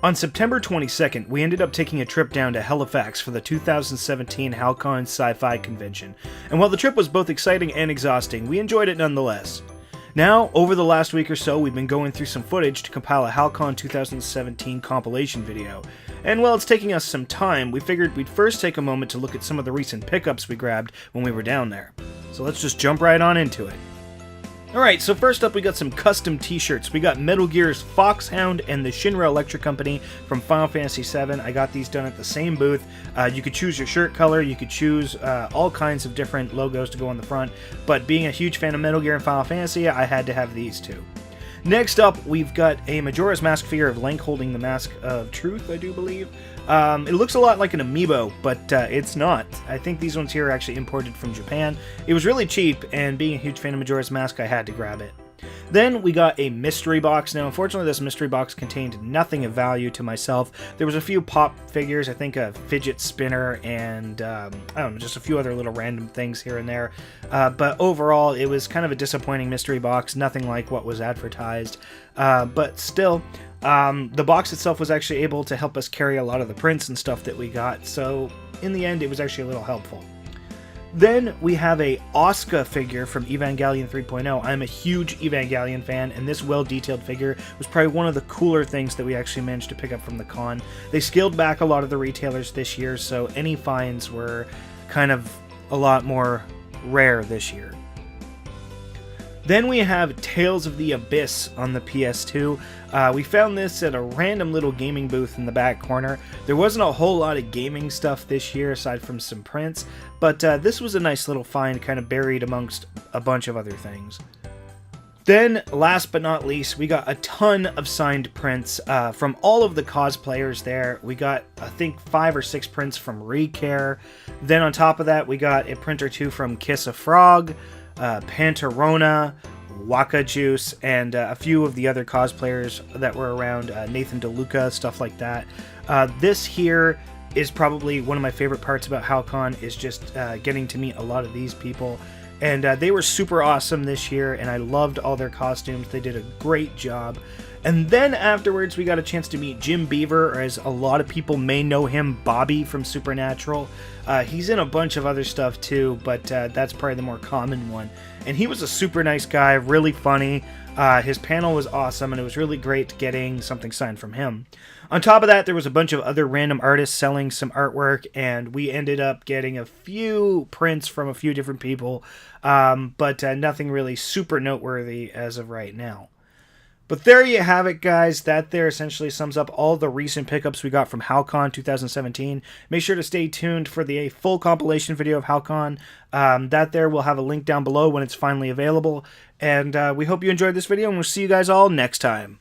On September 22nd, we ended up taking a trip down to Halifax for the 2017 Halcon Sci-Fi Convention, and while the trip was both exciting and exhausting, we enjoyed it nonetheless. Now, over the last week or so, we've been going through some footage to compile a Halcon 2017 compilation video, and while it's taking us some time, we figured we'd first take a moment to look at some of the recent pickups we grabbed when we were down there. So let's just jump right on into it. Alright, so first up we got some custom t-shirts. We got Metal Gear's Foxhound and the Shinra Electric Company from Final Fantasy VII. I got these done at the same booth. You could choose your shirt color, you could choose all kinds of different logos to go on the front, but being a huge fan of Metal Gear and Final Fantasy, I had to have these two. Next up, we've got a Majora's Mask figure of Link holding the Mask of Truth, I do believe. It looks a lot like an amiibo, but it's not. I think these ones here are actually imported from Japan. It was really cheap, and being a huge fan of Majora's Mask, I had to grab it. Then we got a mystery box. Now, unfortunately, this mystery box contained nothing of value to myself. There was a few pop figures, I think a fidget spinner, and I don't know, just a few other little random things here and there. But overall, it was kind of a disappointing mystery box, nothing like what was advertised. But still, the box itself was actually able to help us carry a lot of the prints and stuff that we got, so in the end, it was actually a little helpful. Then we have a Asuka figure from Evangelion 3.0. I'm a huge Evangelion fan, and this well-detailed figure was probably one of the cooler things that we actually managed to pick up from the con. They scaled back a lot of the retailers this year, so any finds were kind of a lot more rare this year. Then we have Tales of the Abyss on the PS2. We found this at a random little gaming booth in the back corner. There wasn't a whole lot of gaming stuff this year aside from some prints, but this was a nice little find kind of buried amongst a bunch of other things. Then, last but not least, we got a ton of signed prints from all of the cosplayers there. We got, I think, 5 or 6 prints from Recare. Then on top of that, we got a print or two from Kiss a Frog, Pantarona, Waka Juice, and a few of the other cosplayers that were around, Nathan DeLuca, stuff like that. This here is probably one of my favorite parts about Halcon, is just getting to meet a lot of these people. And they were super awesome this year, and I loved all their costumes. They did a great job. And then afterwards, we got a chance to meet Jim Beaver, or as a lot of people may know him, Bobby from Supernatural. He's in a bunch of other stuff too, but that's probably the more common one. And he was a super nice guy, really funny. His panel was awesome, and it was really great getting something signed from him. On top of that, there was a bunch of other random artists selling some artwork, and we ended up getting a few prints from a few different people, but nothing really super noteworthy as of right now. But there you have it, guys. That there essentially sums up all the recent pickups we got from Halcon 2017. Make sure to stay tuned for the full compilation video of Halcon. That there will have a link down below when it's finally available. And we hope you enjoyed this video, and we'll see you guys all next time.